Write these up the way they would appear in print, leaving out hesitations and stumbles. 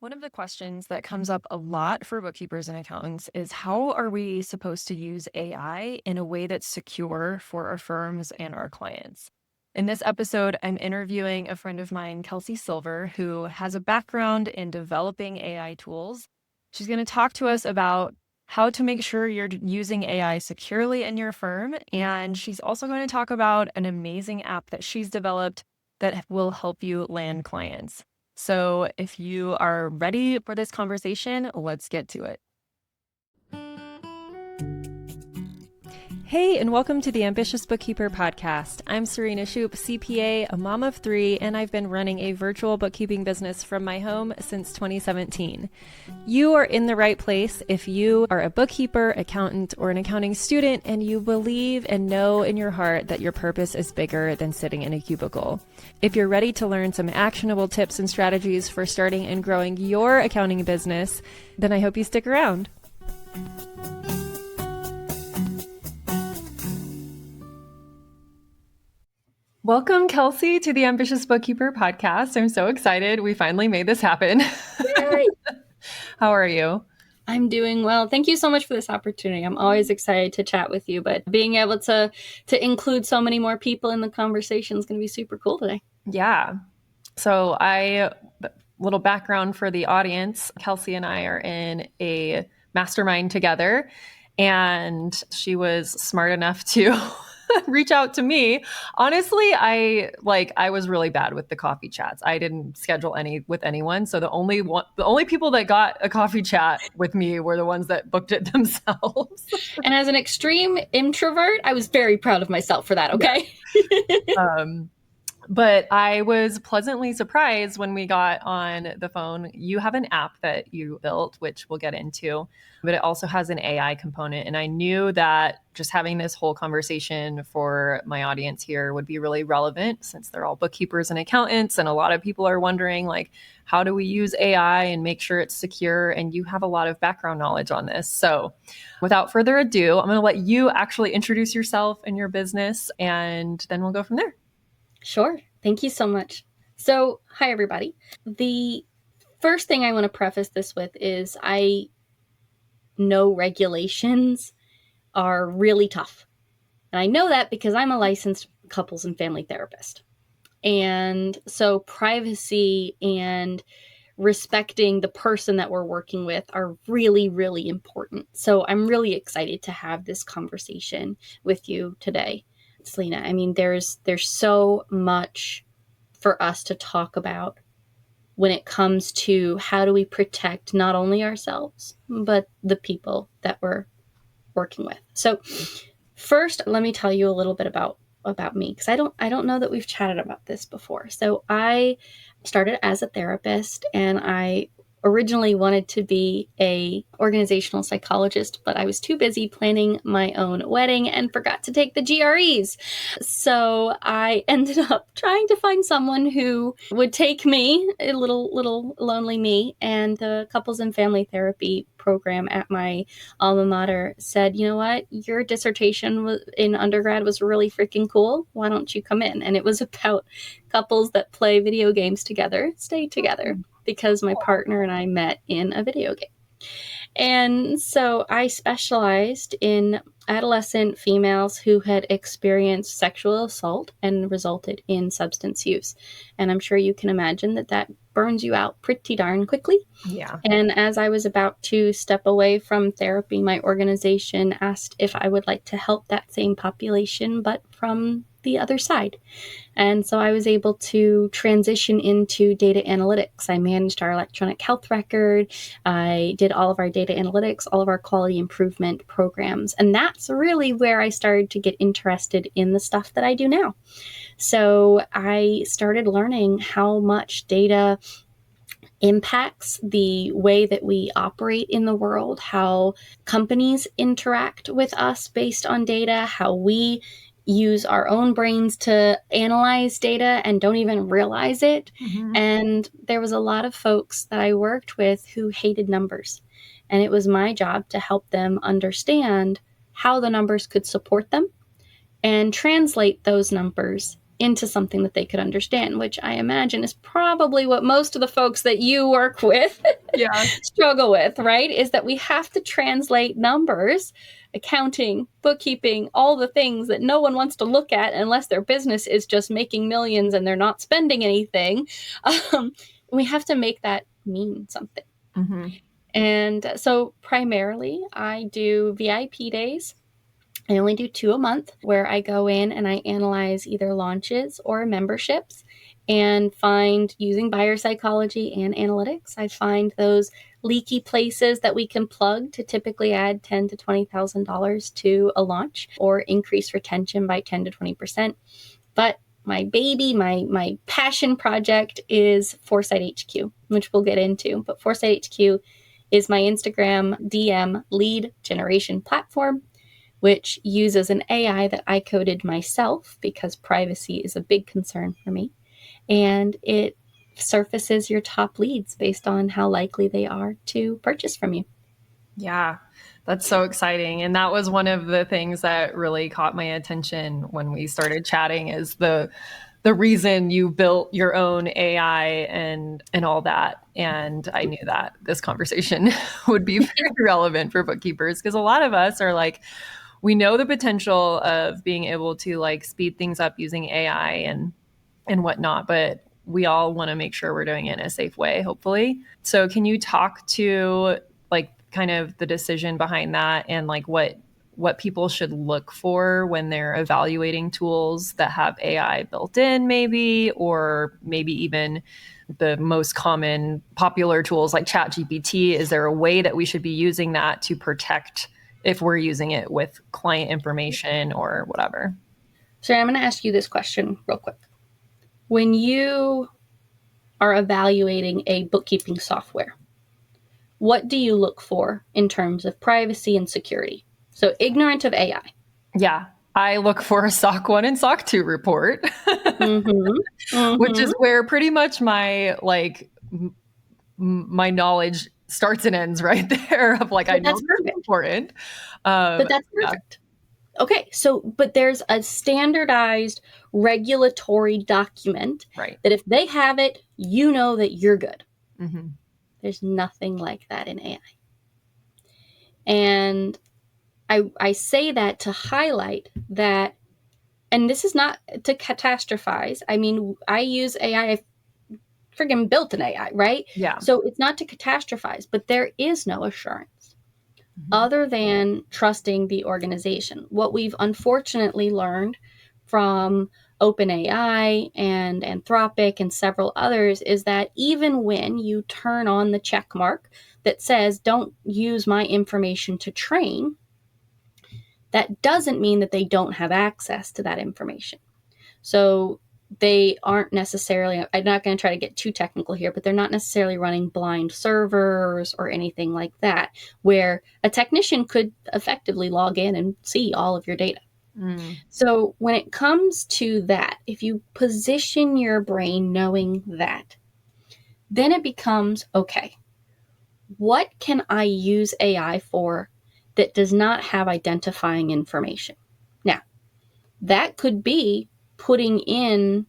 One of the questions that comes up a lot for bookkeepers and accountants is how are we supposed to use AI in a way that's secure for our firms and our clients? In this episode, I'm interviewing a friend of mine, Kelsey Silver, who has a background in developing AI tools. She's going to talk to us about how to make sure you're using AI securely in your firm. And she's also going to talk about an amazing app that she's developed that will help you land clients. So, if you are ready for this conversation, let's get to it. Hey, and welcome to the Ambitious Bookkeeper podcast. I'm Serena Shoup, CPA, a mom of three, and I've been running a virtual bookkeeping business from my home since 2017. You are in the right place if you are a bookkeeper, accountant, or an accounting student, and you believe and know in your heart that your purpose is bigger than sitting in a cubicle. If you're ready to learn some actionable tips and strategies for starting and growing your accounting business, then I hope you stick around. Welcome, Kelsey, to the Ambitious Bookkeeper podcast. I'm so excited. We finally made this happen. Yay! How are you? I'm doing well. Thank you so much for this opportunity. I'm always excited to chat with you, but being able to include so many more people in the conversation is going to be super cool today. Yeah. So little background for the audience. Kelsey and I are in a mastermind together, and she was smart enough to reach out to me. Honestly, I was really bad with the coffee chats. I didn't schedule any with anyone. So the only people that got a coffee chat with me were the ones that booked it themselves. And as an extreme introvert, I was very proud of myself for that. Okay. Yeah. But I was pleasantly surprised when we got on the phone. You have an app that you built, which we'll get into, but it also has an AI component. And I knew that just having this whole conversation for my audience here would be really relevant since they're all bookkeepers and accountants. And a lot of people are wondering, like, how do we use AI and make sure it's secure? And you have a lot of background knowledge on this. So without further ado, I'm going to let you actually introduce yourself and your business, and then we'll go from there. Sure. Thank you so much. So, hi, everybody. The first thing I want to preface this with is I know regulations are really tough. And I know that because I'm a licensed couples and family therapist. And so privacy and respecting the person that we're working with are really, really important. So I'm really excited to have this conversation with you today, Selena. I mean, there's so much for us to talk about when it comes to how do we protect not only ourselves, but the people that we're working with. So first, let me tell you a little bit about me, because I don't know that we've chatted about this before. So I started as a therapist, and I originally wanted to be a organizational psychologist, but I was too busy planning my own wedding and forgot to take the GREs. So I ended up trying to find someone who would take me, a little lonely me, and the couples and family therapy program at my alma mater said, you know what, your dissertation in undergrad was really freaking cool. Why don't you come in? And it was about couples that play video games together, stay together, because my partner and I met in a video game. And so I specialized in adolescent females who had experienced sexual assault and resulted in substance use. And I'm sure you can imagine that burns you out pretty darn quickly. Yeah. And as I was about to step away from therapy, my organization asked if I would like to help that same population, but from the other side. And so I was able to transition into data analytics. I managed our electronic health record. I did all of our data analytics, all of our quality improvement programs. And that's really where I started to get interested in the stuff that I do now. So I started learning how much data impacts the way that we operate in the world, how companies interact with us based on data, how we use our own brains to analyze data and don't even realize it. Mm-hmm. And there was a lot of folks that I worked with who hated numbers. And it was my job to help them understand how the numbers could support them and translate those numbers into something that they could understand, which I imagine is probably what most of the folks that you work with Yeah. struggle with, right? Is that we have to translate numbers, accounting, bookkeeping, all the things that no one wants to look at unless their business is just making millions and they're not spending anything. We have to make that mean something. Mm-hmm. And so primarily I do VIP days. I only do 2 a month where I go in and I analyze either launches or memberships and find, using buyer psychology and analytics, I find those leaky places that we can plug to typically add $10,000 to $20,000 to a launch or increase retention by 10 to 20%. But my baby, my passion project is ForesightHQ, which we'll get into. But ForesightHQ is my Instagram DM lead generation platform, which uses an AI that I coded myself because privacy is a big concern for me. And it surfaces your top leads based on how likely they are to purchase from you. Yeah, that's so exciting. And that was one of the things that really caught my attention when we started chatting is the reason you built your own AI and all that. And I knew that this conversation would be very relevant for bookkeepers because a lot of us are like, we know the potential of being able to like speed things up using AI and whatnot, but we all want to make sure we're doing it in a safe way, hopefully. So can you talk to like kind of the decision behind that and like what people should look for when they're evaluating tools that have AI built in maybe, or maybe even the most common popular tools like ChatGPT? Is there a way that we should be using that to protect if we're using it with client information or whatever? So I'm going to ask you this question real quick. When you are evaluating a bookkeeping software, what do you look for in terms of privacy and security? So ignorant of AI. Yeah. I look for a SOC 1 and SOC 2 report, which is where pretty much my like my knowledge starts and ends right there of like, But I know that's this is perfect. important. But that's perfect. Yeah. Okay, so, but there's a standardized regulatory document Right. that if they have it, you know that you're good. Mm-hmm. There's nothing like that in AI. And I say that to highlight that, and this is not to catastrophize. I mean, I use AI, I friggin' built an AI, right? Yeah. So it's not to catastrophize, but there is no assurance other than trusting the organization. What we've unfortunately learned from OpenAI and Anthropic and several others is that even when you turn on the check mark that says don't use my information to train, that doesn't mean that they don't have access to that information. So they aren't necessarily, I'm not going to try to get too technical here, but they're not necessarily running blind servers or anything like that, where a technician could effectively log in and see all of your data. Mm. So when it comes to that, if you position your brain knowing that, then it becomes, okay, what can I use AI for that does not have identifying information? Now, that could be putting in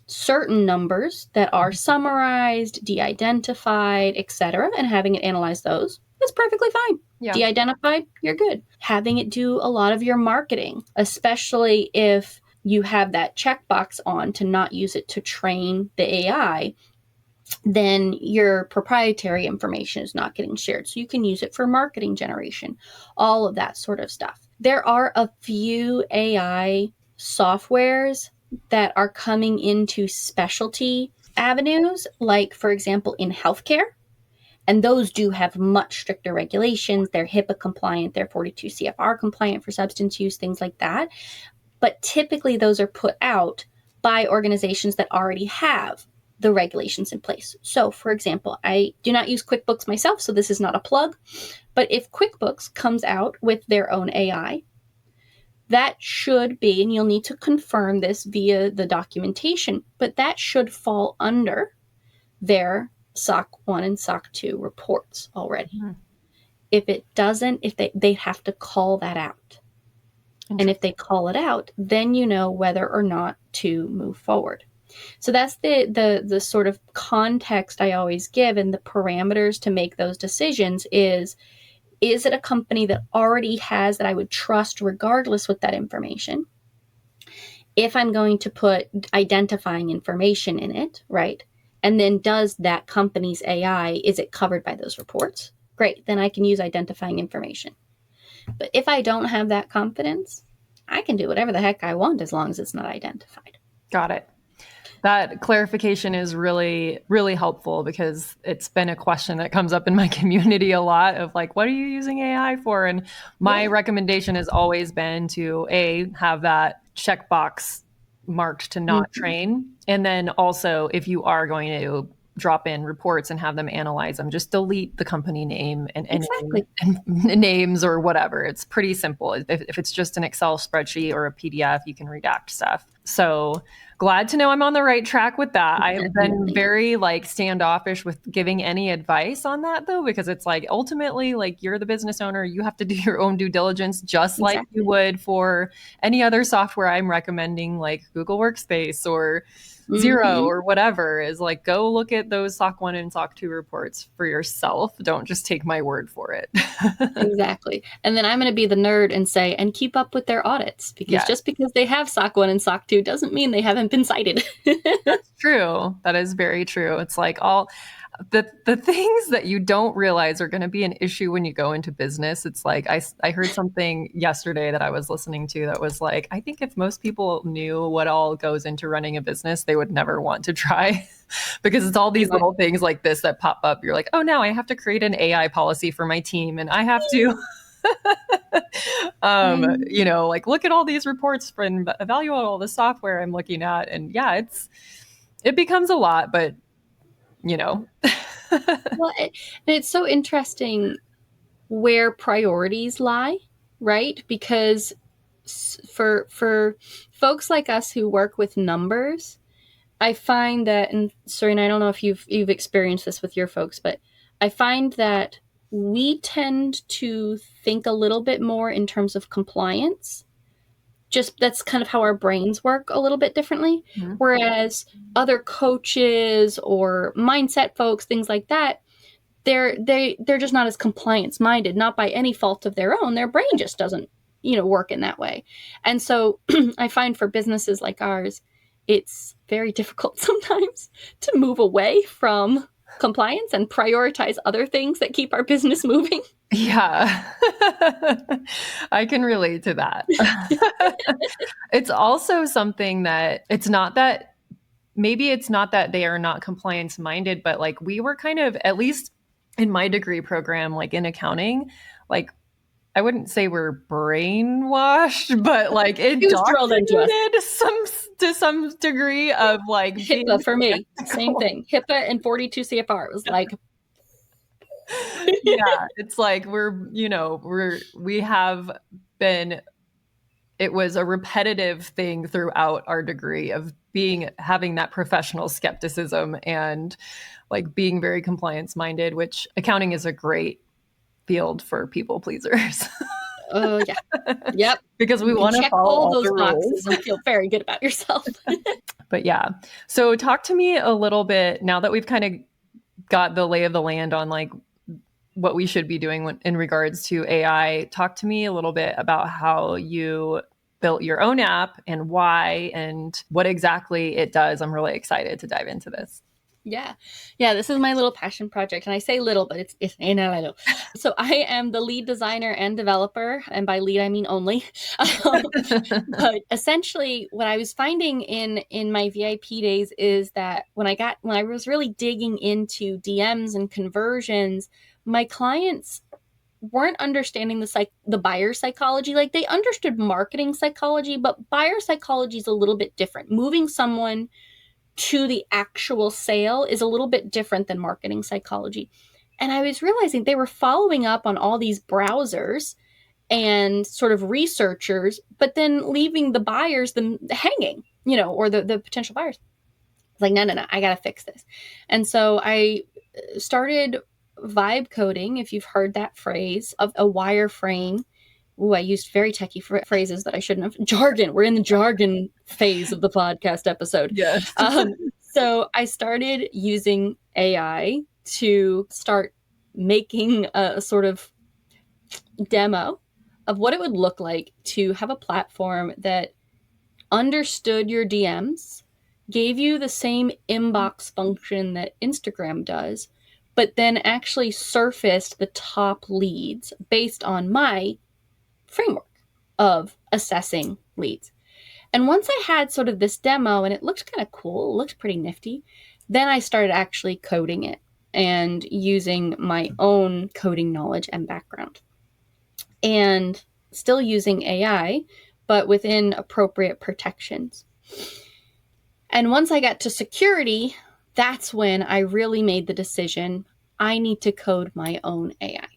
certain numbers that are summarized, de-identified, etc., and having it analyze those. That's perfectly fine. Yeah. De-identified, you're good. Having it do a lot of your marketing, especially if you have that checkbox on to not use it to train the AI, then your proprietary information is not getting shared. So you can use it for marketing generation, all of that sort of stuff. There are a few AI softwares that are coming into specialty avenues, like, for example, in healthcare. And those do have much stricter regulations. They're HIPAA compliant, they're 42 CFR compliant for substance use, things like that. But typically those are put out by organizations that already have the regulations in place. So, for example, I do not use QuickBooks myself, so this is not a plug. But if QuickBooks comes out with their own AI, that should be, and you'll need to confirm this via the documentation, but that should fall under their SOC 1 and SOC 2 reports already. Mm-hmm. If it doesn't, if they have to call that out. And if they call it out, then you know whether or not to move forward. So that's the sort of context I always give, and the parameters to make those decisions is it a company that already has that I would trust regardless with that information? If I'm going to put identifying information in it, right? And then does that company's AI, is it covered by those reports? Great, then I can use identifying information. But if I don't have that confidence, I can do whatever the heck I want as long as it's not identified. Got it. That clarification is really, really helpful because it's been a question that comes up in my community a lot of like, what are you using AI for? And my recommendation has always been to have that checkbox marked to not train. And then also, if you are going to drop in reports and have them analyze them, just delete the company name and any names or whatever. It's pretty simple. If it's just an Excel spreadsheet or a PDF, you can redact stuff. So glad to know I'm on the right track with that. I have been very like standoffish with giving any advice on that though, because it's like ultimately like you're the business owner, you have to do your own due diligence just like you would for any other software I'm recommending, like Google Workspace or Xero or whatever. Is like, go look at those SOC 1 and SOC 2 reports for yourself. Don't just take my word for it. Exactly. And then I'm going to be the nerd and say, and keep up with their audits, because just because they have SOC 1 and SOC 2 doesn't mean they haven't been cited. That's true. That is very true. It's like all the things that you don't realize are going to be an issue when you go into business. It's like I heard something yesterday that I was listening to that was like, I think if most people knew what all goes into running a business, they would never want to try because it's all these little things like this that pop up. You're like, oh, now I have to create an AI policy for my team and I have to like look at all these reports and evaluate all the software I'm looking at. And it becomes a lot, but well, it's so interesting where priorities lie, right? Because for folks like us who work with numbers, I find that, and Serena, I don't know if you've experienced this with your folks, but I find that we tend to think a little bit more in terms of compliance. Just that's kind of how our brains work a little bit differently. Whereas other coaches or mindset folks, things like that, they're just not as compliance minded, not by any fault of their own. Their brain just doesn't, work in that way. And so I find for businesses like ours, it's very difficult sometimes to move away from compliance and prioritize other things that keep our business moving. Yeah, I can relate to that. It's also something that maybe it's not that they are not compliance minded, but like we were kind of, at least in my degree program, like in accounting, like I wouldn't say we're brainwashed, but like indoctrinated to some degree of like HIPAA for me, same thing. HIPAA and 42 CFR. It was like, yeah, it's like we have been. It was a repetitive thing throughout our degree of having that professional skepticism and like being very compliance minded, which accounting is a great field for people pleasers. Oh yeah. Yep. Because we want to follow all those boxes and feel very good about yourself. But yeah. So talk to me a little bit now that we've kind of got the lay of the land on like what we should be doing in regards to AI. Talk to me a little bit about how you built your own app and why and what exactly it does. I'm really excited to dive into this. Yeah. This is my little passion project. And I say little, but it's little. So I am the lead designer and developer. And by lead, I mean only. But essentially what I was finding in my VIP days is that when I was really digging into DMs and conversions, my clients weren't understanding the buyer psychology. Like they understood marketing psychology, but buyer psychology is a little bit different. Moving someone to the actual sale is a little bit different than marketing psychology. And I was realizing they were following up on all these browsers and sort of researchers, but then leaving the buyers them hanging, or the potential buyers. It's like, no, I got to fix this. And so I started vibe coding, if you've heard that phrase, of a wireframe I used very techie phrases that I shouldn't have. Jargon. We're in the jargon phase of the podcast episode. Yes. So I started using AI to start making a sort of demo of what it would look like to have a platform that understood your DMs, gave you the same inbox function that Instagram does, but then actually surfaced the top leads based on my framework of assessing leads. And once I had sort of this demo and it looked kind of cool, it looked pretty nifty, then I started actually coding it and using my own coding knowledge and background. And still using AI, but within appropriate protections. And once I got to security, that's when I really made the decision I need to code my own AI.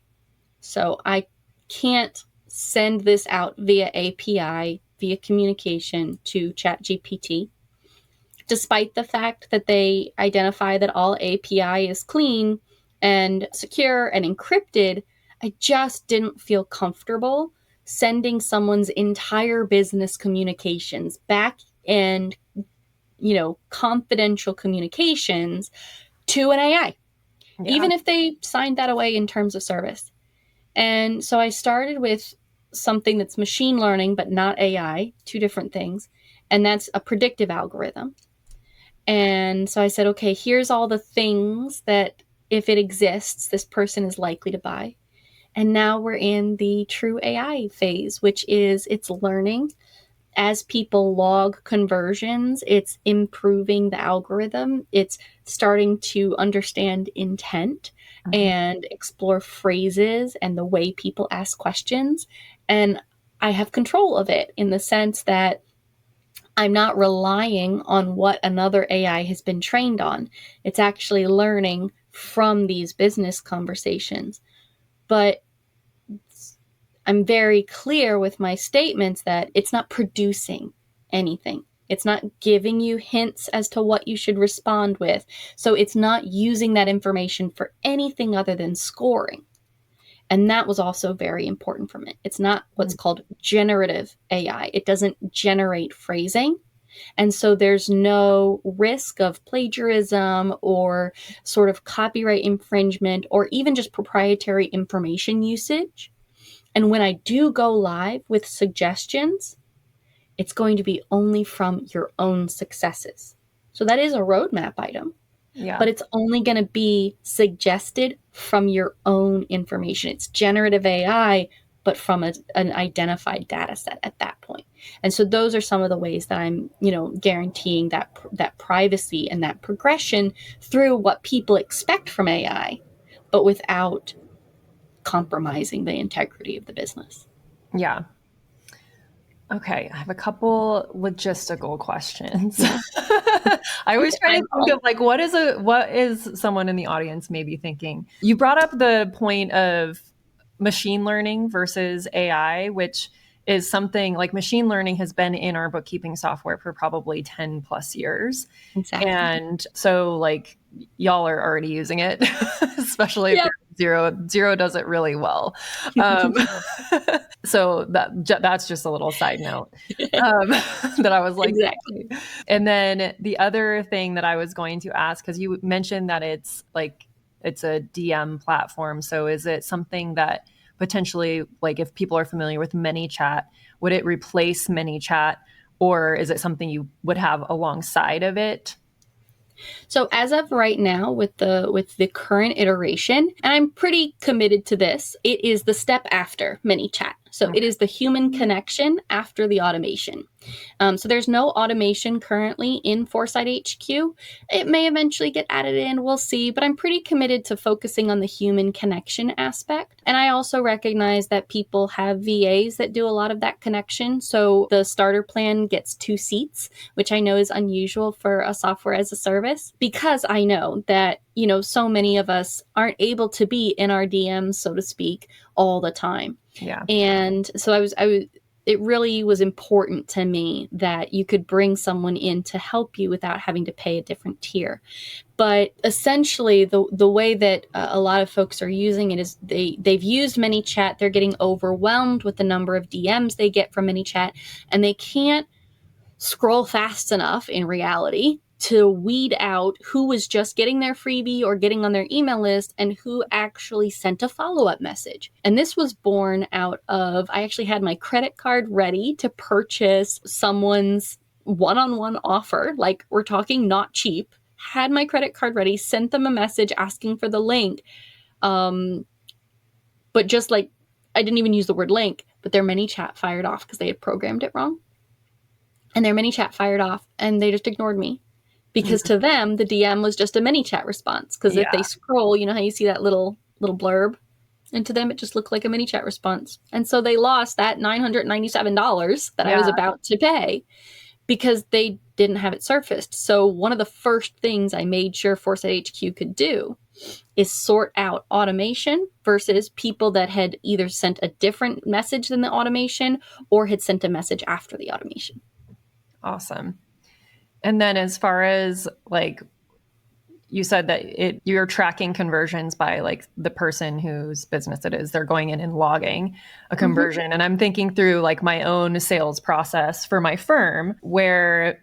So I can't send this out via API, via communication to ChatGPT, despite the fact that they identify that all API is clean and secure and encrypted. I just didn't feel comfortable sending someone's entire business communications back and, confidential communications to an AI, even if they signed that away in terms of service. And so I started with something that's machine learning, but not AI, two different things. And that's a predictive algorithm. And so I said, okay, here's all the things that if it exists, this person is likely to buy. And now we're in the true AI phase, which is it's learning. As people log conversions, it's improving the algorithm. It's starting to understand intent and explore phrases and the way people ask questions. And I have control of it in the sense that I'm not relying on what another AI has been trained on. It's actually learning from these business conversations. But I'm very clear with my statements that it's not producing anything. It's not giving you hints as to what you should respond with. So it's not using that information for anything other than scoring. And that was also very important for me. It's not what's called generative AI. It doesn't generate phrasing. And so there's no risk of plagiarism or sort of copyright infringement or even just proprietary information usage. And when I do go live with suggestions, it's going to be only from your own successes. So that is a roadmap item, but it's only going to be suggested from your own information. It's generative AI, but from an identified data set at that point. And so those are some of the ways that I'm, guaranteeing that privacy and that progression through what people expect from AI, but without compromising the integrity of the business. Yeah. Okay, I have a couple logistical questions. I always try to think of like what is someone in the audience maybe thinking. You brought up the point of machine learning versus AI, which is something like machine learning has been in our bookkeeping software for probably 10 plus years. Exactly. And so like y'all are already using it, especially if you're Zero does it really well. So that's just a little side note that I was like, exactly. And then the other thing that I was going to ask, because you mentioned that it's a DM platform. So is it something that potentially, like if people are familiar with ManyChat, would it replace ManyChat, or is it something you would have alongside of it? So as of right now, with the current iteration, and I'm pretty committed to this, it is the step after ManyChat. So it is the human connection after the automation. So there's no automation currently in ForesightHQ. It may eventually get added in, we'll see, but I'm pretty committed to focusing on the human connection aspect. And I also recognize that people have VAs that do a lot of that connection. So the starter plan gets 2 seats, which I know is unusual for a software as a service, because I know that, so many of us aren't able to be in our DMs, so to speak, all the time. Yeah. And so it really was important to me that you could bring someone in to help you without having to pay a different tier. But essentially, the way that a lot of folks are using it is they've used ManyChat. They're getting overwhelmed with the number of DMs they get from ManyChat, and they can't scroll fast enough in reality to weed out who was just getting their freebie or getting on their email list and who actually sent a follow-up message. And this was born out of, I actually had my credit card ready to purchase someone's one-on-one offer. Like, we're talking not cheap. Had my credit card ready, sent them a message asking for the link. But just like, I didn't even use the word link, but their ManyChat fired off because they had programmed it wrong. And their ManyChat fired off and they just ignored me. Because to them, the DM was just a ManyChat response. Because if they scroll, you know how you see that little blurb? And to them, it just looked like a ManyChat response. And so they lost that $997 that I was about to pay because they didn't have it surfaced. So one of the first things I made sure ForesightHQ could do is sort out automation versus people that had either sent a different message than the automation or had sent a message after the automation. Awesome. And then as far as like, you said that you're tracking conversions by like the person whose business it is. They're going in and logging a conversion. Mm-hmm. And I'm thinking through like my own sales process for my firm where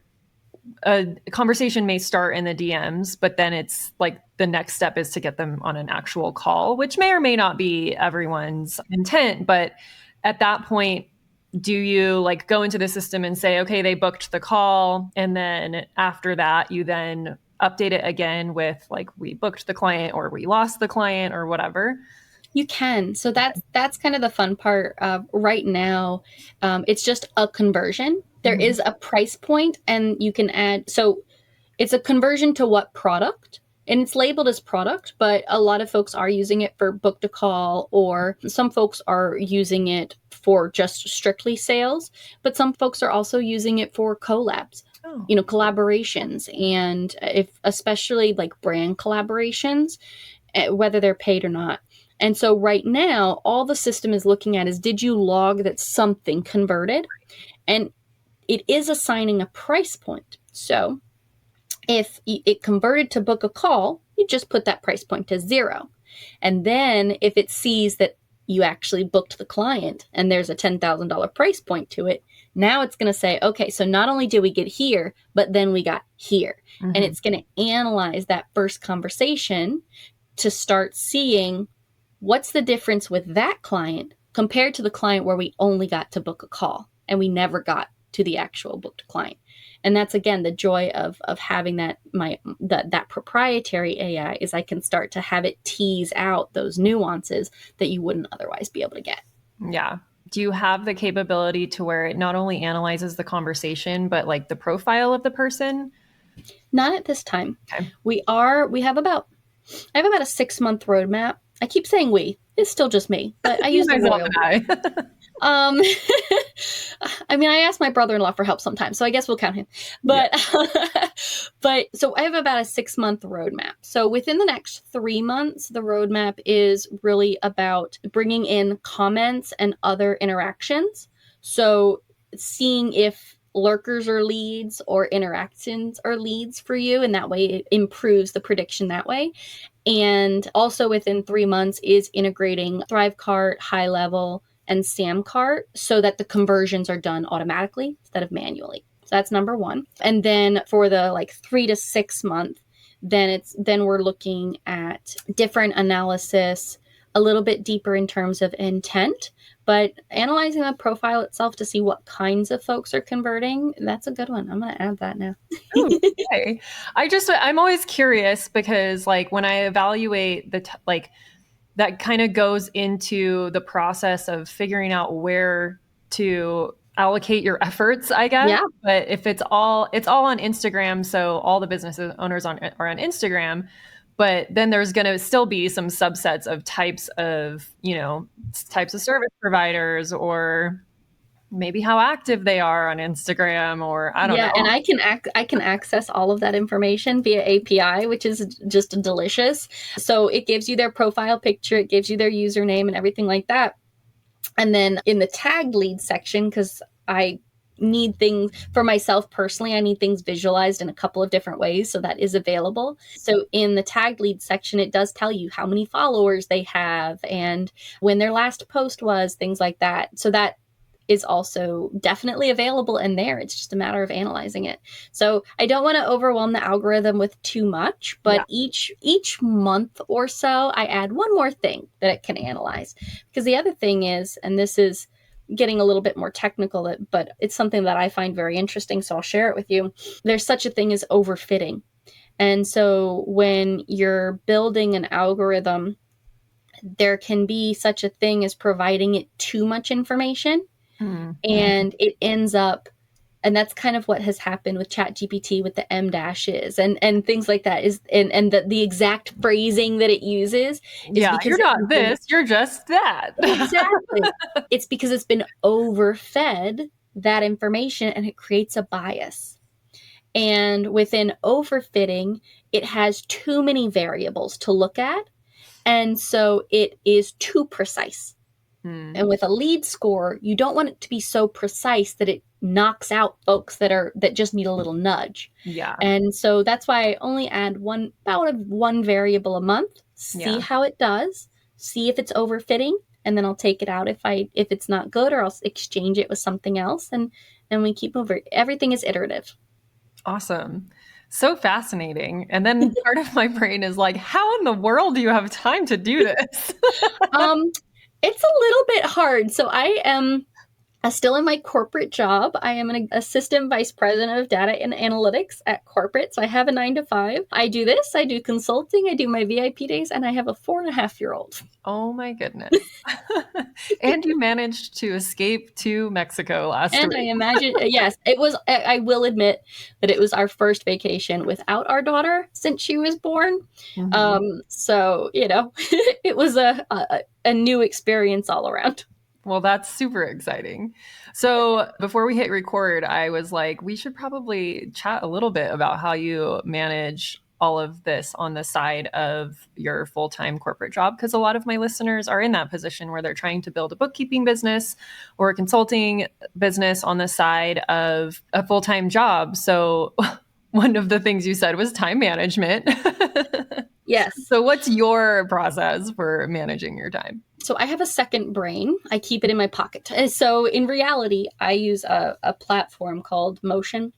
a conversation may start in the DMs, but then it's like the next step is to get them on an actual call, which may or may not be everyone's intent. But at that point, do you like go into the system and say, okay, they booked the call. And then after that, you then update it again with like, we booked the client or we lost the client or whatever? You can. So that's kind of the fun part. Right now, it's just a conversion. There is a price point and you can add. So it's a conversion to what product? And it's labeled as product, but a lot of folks are using it for book to call, or some folks are using it for just strictly sales, but some folks are also using it for collabs, collaborations. And if especially like brand collaborations, whether they're paid or not. And so right now, all the system is looking at is, did you log that something converted? And it is assigning a price point. So if it converted to book a call, you just put that price point to 0. And then if it sees that you actually booked the client and there's a $10,000 price point to it, now it's going to say, okay, so not only did we get here, but then we got here. Mm-hmm. And it's going to analyze that first conversation to start seeing what's the difference with that client compared to the client where we only got to book a call and we never got to the actual booked client. And that's, again, the joy of having that proprietary AI is I can start to have it tease out those nuances that you wouldn't otherwise be able to get. Yeah. Do you have the capability to where it not only analyzes the conversation, but like the profile of the person? Not at this time. Okay. I have about a 6-month roadmap. I keep saying we. It's still just me, but I use the royal. I mean, I ask my brother-in-law for help sometimes, so I guess we'll count him. But, but so I have about a 6-month roadmap. So within the next 3 months, the roadmap is really about bringing in comments and other interactions. So seeing if lurkers are leads or interactions are leads for you, and that way it improves the prediction that way. And also within 3 months is integrating ThriveCart, High Level, and SamCart so that the conversions are done automatically instead of manually. So that's number one. And then for the 3 to 6 month, then we're looking at different analysis, a little bit deeper in terms of intent, but analyzing the profile itself to see what kinds of folks are converting. That's a good one. I'm going to add that now. Ooh, okay. I'm always curious because when I evaluate that kind of goes into the process of figuring out where to allocate your efforts, I guess. Yeah. But if it's all on Instagram, so all the business owners are on Instagram, but then there's going to still be some subsets of types of service providers, or maybe how active they are on Instagram, or I don't know. Yeah, and I can access all of that information via API, which is just delicious. So it gives you their profile picture, it gives you their username and everything like that. And then in the tagged lead section, because I need things for myself personally, I need things visualized in a couple of different ways. So that is available. So in the tagged lead section, it does tell you how many followers they have and when their last post was, things like that. So that is also definitely available in there. It's just a matter of analyzing it. So I don't want to overwhelm the algorithm with too much, but each month or so, I add one more thing that it can analyze. Because the other thing is, and this is getting a little bit more technical, but it's something that I find very interesting, so I'll share it with you. There's such a thing as overfitting. And so when you're building an algorithm, there can be such a thing as providing it too much information. And it ends up, and that's kind of what has happened with ChatGPT with the M dashes and things like that is, and the exact phrasing that it uses is because you're not this, you're just that. Exactly. It's because it's been overfed that information and it creates a bias. And within overfitting, it has too many variables to look at. And so it is too precise. And with a lead score, you don't want it to be so precise that it knocks out folks that just need a little nudge. Yeah. And so that's why I only add about one variable a month, see how it does, see if it's overfitting, and then I'll take it out if it's not good, or I'll exchange it with something else, and we keep moving. Everything is iterative. Awesome. So fascinating. And then part of my brain is like, how in the world do you have time to do this? It's a little bit hard. So I am still in my corporate job. I am an assistant vice president of data and analytics at corporate. So I have a 9 to 5. I do this, I do consulting, I do my VIP days, and I have a 4.5-year-old. Oh my goodness. And you managed to escape to Mexico last week. And I imagine, yes, it was, I will admit that it was our first vacation without our daughter since she was born. So, it was a new experience all around. Well, that's super exciting. So before we hit record, I was like, we should probably chat a little bit about how you manage all of this on the side of your full-time corporate job, because a lot of my listeners are in that position where they're trying to build a bookkeeping business or a consulting business on the side of a full-time job. So one of the things you said was time management. Yes. So what's your process for managing your time? So I have a second brain. I keep it in my pocket. So in reality, I use a platform called Motion,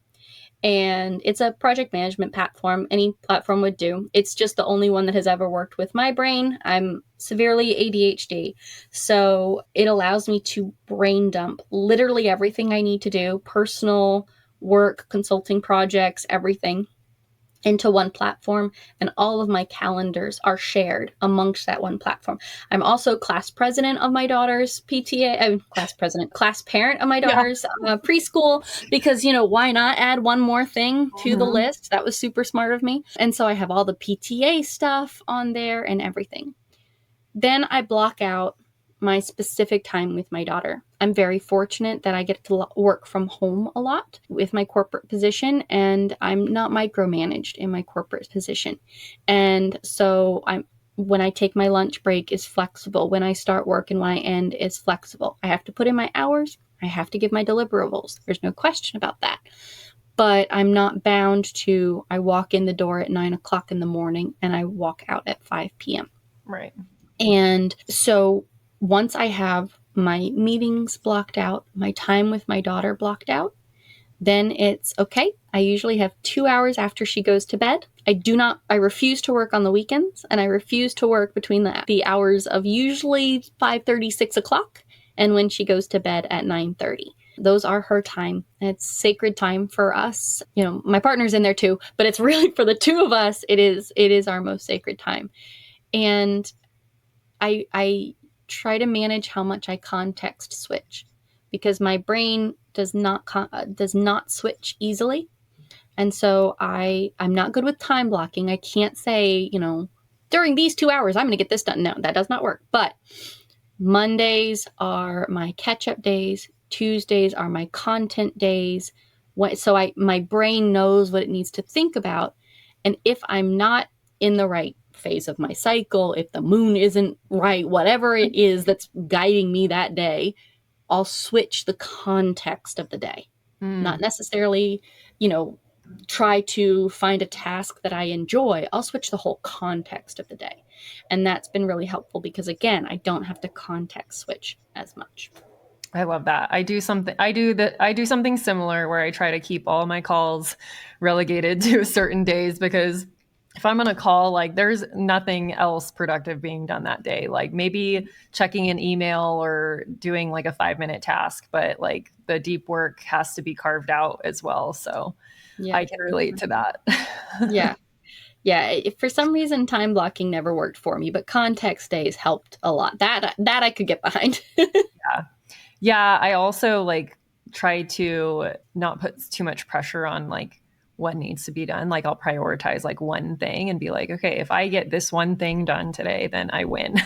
and it's a project management platform. Any platform would do. It's just the only one that has ever worked with my brain. I'm severely ADHD. So it allows me to brain dump literally everything I need to do, personal, work, consulting projects, everything, into one platform, and all of my calendars are shared amongst that one platform. I'm also class president of my daughter's PTA, class parent of my daughter's preschool, because, why not add one more thing to the list? That was super smart of me. And so I have all the PTA stuff on there and everything. Then I block out my specific time with my daughter. I'm very fortunate that I get to work from home a lot with my corporate position, and I'm not micromanaged in my corporate position. And so when I take my lunch break is flexible. When I start work and when I end is flexible. I have to put in my hours. I have to give my deliverables. There's no question about that. But I'm not bound to, I walk in the door at 9:00 in the morning and I walk out at 5 p.m. Right. And so once I have my meetings blocked out, my time with my daughter blocked out, then it's okay. I usually have 2 hours after she goes to bed. I refuse to work on the weekends, and I refuse to work between the hours of usually 5:30, 6:00, and when she goes to bed at 9:30. Those are her time. It's sacred time for us. My partner's in there too, but it's really for the two of us. It is our most sacred time. And I try to manage how much I context switch, because my brain does not switch easily. And so I'm not good with time blocking. I can't say, during these 2 hours, I'm going to get this done. No, that does not work. But Mondays are my catch-up days. Tuesdays are my content days. So my brain knows what it needs to think about. And if I'm not in the right phase of my cycle, if the moon isn't right, whatever it is that's guiding me that day, I'll switch the context of the day. Not necessarily, try to find a task that I enjoy. I'll switch the whole context of the day. And that's been really helpful because, again, I don't have to context switch as much. I love that. I do something similar where I try to keep all my calls relegated to certain days, because if I'm on a call, like there's nothing else productive being done that day. Like maybe checking an email or doing like a 5-minute task, but like the deep work has to be carved out as well. So Yeah. I can relate to that. Yeah. Yeah. If for some reason time blocking never worked for me, but context days helped a lot. That I could get behind. Yeah. Yeah, I also like try to not put too much pressure on like what needs to be done. Like I'll prioritize like one thing and be like, okay, if I get this one thing done today, then I win.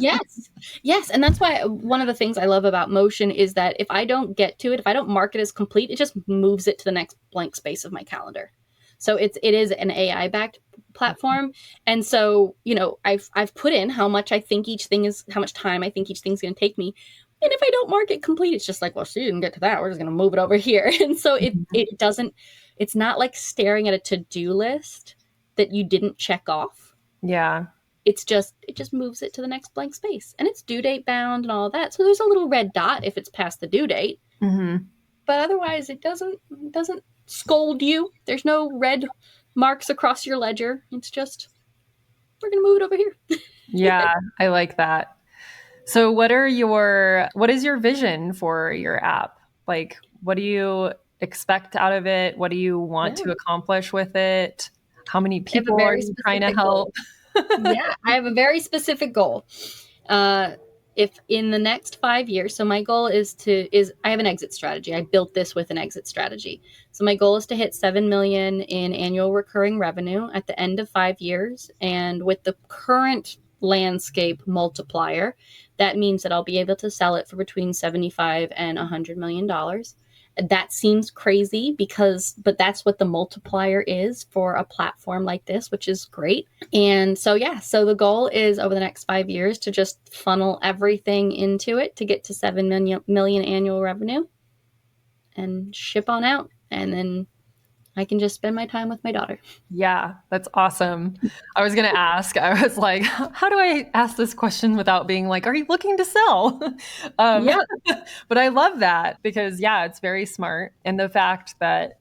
Yes. Yes. And that's why one of the things I love about Motion is that if I don't get to it, if I don't mark it as complete, it just moves it to the next blank space of my calendar. So it is an AI backed platform. And so, I've put in how much how much time I think each thing's going to take me. And if I don't mark it complete, it's just like, well, she didn't get to that. We're just going to move it over here. And so it doesn't, it's not like staring at a to-do list that you didn't check off. Yeah. It just moves it to the next blank space, and it's due date bound and all that. So there's a little red dot if it's past the due date, but otherwise it doesn't scold you. There's no red marks across your ledger. It's just, we're going to move it over here. Yeah, I like that. So what is your vision for your app? Like, what do you expect out of it? What do you want to accomplish with it? How many I have a people are very you trying to specific help? goal. Yeah, I have a very specific goal. If in the next 5 years, so my goal is I have an exit strategy. I built this with an exit strategy. So my goal is to hit 7 million in annual recurring revenue at the end of 5 years. And with the current landscape multiplier, that means that I'll be able to sell it for between 75 and $100 million. That seems crazy but that's what the multiplier is for a platform like this, which is great. And so, so the goal is over the next 5 years to just funnel everything into it to get to 7 million annual revenue and ship on out. And then I can just spend my time with my daughter. Yeah, that's awesome. I was going to ask, I was like, how do I ask this question without being like, are you looking to sell? Yeah. But I love that because, it's very smart. And the fact that,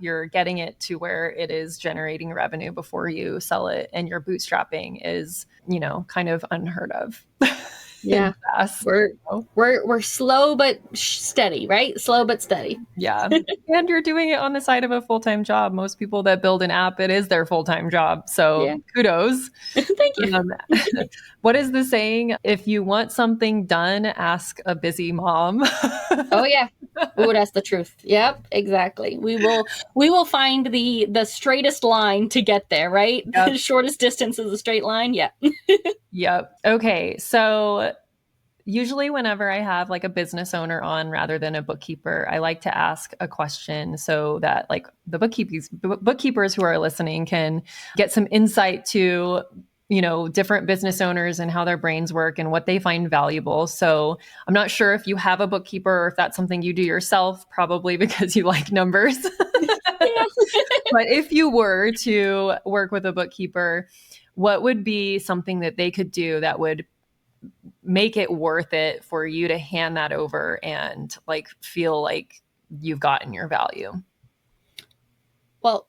you're getting it to where it is generating revenue before you sell it and you're bootstrapping is, kind of unheard of. Yeah. Fast, we're slow but steady, right? Slow but steady. Yeah. And you're doing it on the side of a full-time job. Most people that build an app, it is their full-time job. So kudos. Thank you. What is the saying? If you want something done, ask a busy mom. Oh yeah. Oh, that's the truth. Yep, exactly. We will find the straightest line to get there, right? Yep. The shortest distance is a straight line. Yeah. Yep. Okay. So usually whenever I have like a business owner on rather than a bookkeeper, I like to ask a question so that like the bookkeepers who are listening can get some insight to, different business owners and how their brains work and what they find valuable. So I'm not sure if you have a bookkeeper or if that's something you do yourself, probably because you like numbers. But if you were to work with a bookkeeper, what would be something that they could do that would make it worth it for you to hand that over and like feel like you've gotten your value? Well,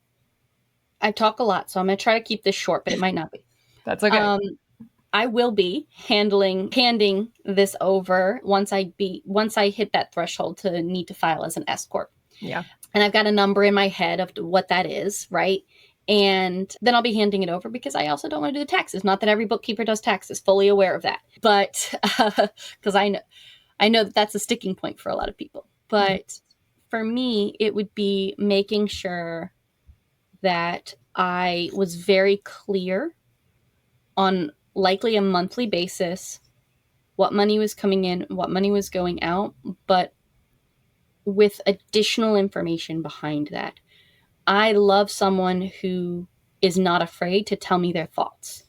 I talk a lot, so I'm going to try to keep this short, but it might not be. That's okay. I will be handing this over once I hit that threshold to need to file as an S corp. Yeah. And I've got a number in my head of what that is, right? And then I'll be handing it over because I also don't want to do the taxes. Not that every bookkeeper does taxes, fully aware of that. But because I know that that's a sticking point for a lot of people. But for me, it would be making sure that I was very clear on likely a monthly basis what money was coming in, what money was going out, but with additional information behind that. I love someone who is not afraid to tell me their thoughts.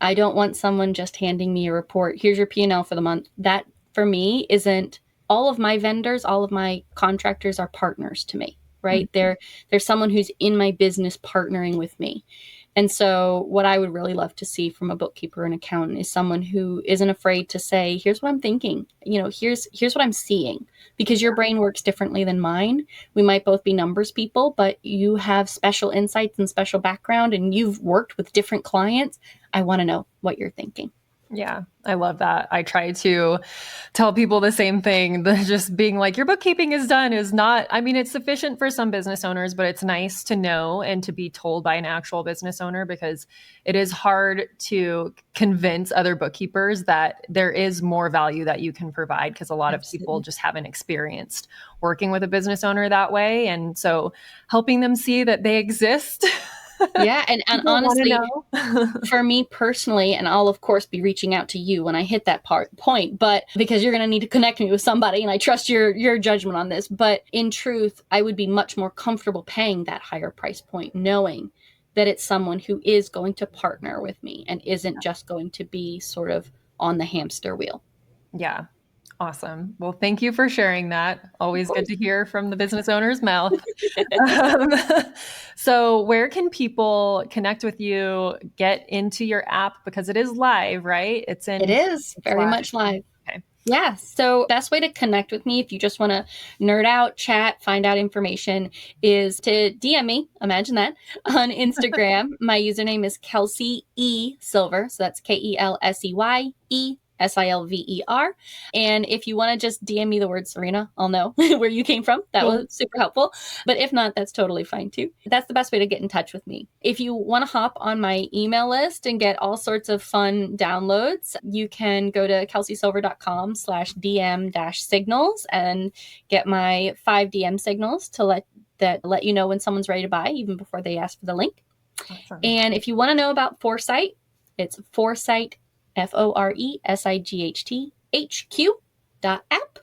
I don't want someone just handing me a report. Here's your P&L for the month. That for me isn't, all of my vendors, all of my contractors are partners to me, right? Mm-hmm. There's someone who's in my business partnering with me. And so what I would really love to see from a bookkeeper and accountant is someone who isn't afraid to say, here's what I'm thinking, here's what I'm seeing, because your brain works differently than mine. We might both be numbers people, but you have special insights and special background, and you've worked with different clients. I want to know what you're thinking. Yeah, I love that. I try to tell people the same thing. Just being like, your bookkeeping is done is not, I mean, it's sufficient for some business owners, but it's nice to know and to be told by an actual business owner, because it is hard to convince other bookkeepers that there is more value that you can provide, because a lot of people just haven't experienced working with a business owner that way. And so helping them see that they exist. Yeah. And honestly, for me personally, and I'll of course be reaching out to you when I hit that point, but because you're going to need to connect me with somebody, and I trust your judgment on this. But in truth, I would be much more comfortable paying that higher price point, knowing that it's someone who is going to partner with me and isn't just going to be sort of on the hamster wheel. Yeah. Awesome. Well, thank you for sharing that. Always good to hear from the business owner's mouth. So where can people connect with you, get into your app? Because it is live, right? It is very much live. Okay. Yeah. So best way to connect with me if you just want to nerd out, chat, find out information is to DM me. Imagine that on Instagram. My username is Kelsey E Silver. So that's KELSEYE SILVER. And if you want to just DM me the word Serena, I'll know where you came from. That was super helpful. But if not, that's totally fine too. That's the best way to get in touch with me. If you want to hop on my email list and get all sorts of fun downloads, you can go to kelseysilver.com/DM-signals and get my 5 DM signals to let you know when someone's ready to buy, even before they ask for the link. Awesome. And if you want to know about Foresight, it's Foresight, ForesightHQ.app.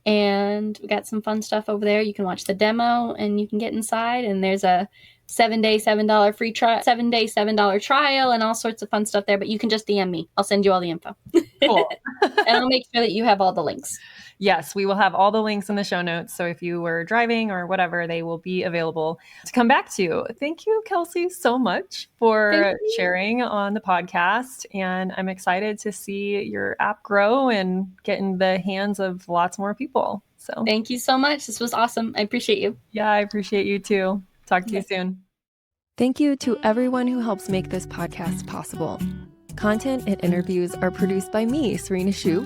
And we got some fun stuff over there. You can watch the demo and you can get inside, and there's a 7-day, $7 free trial, 7-day, $7 trial, and all sorts of fun stuff there. But you can just DM me. I'll send you all the info. Cool. And I'll make sure that you have all the links. Yes, we will have all the links in the show notes. So if you were driving or whatever, they will be available to come back to. Thank you, Kelsey, so much for sharing on the podcast. And I'm excited to see your app grow and get in the hands of lots more people. So thank you so much. This was awesome. I appreciate you. Yeah, I appreciate you too. Talk to you soon. Thank you to everyone who helps make this podcast possible. Content and interviews are produced by me, Serena Shu.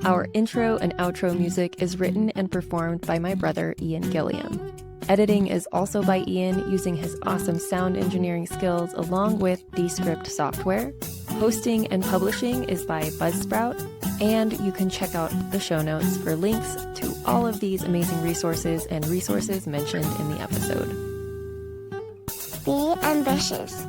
Our intro and outro music is written and performed by my brother, Ian Gilliam. Editing is also by Ian using his awesome sound engineering skills along with Descript software. Hosting and publishing is by Buzzsprout. And you can check out the show notes for links to all of these amazing resources and resources mentioned in the episode. Be ambitious.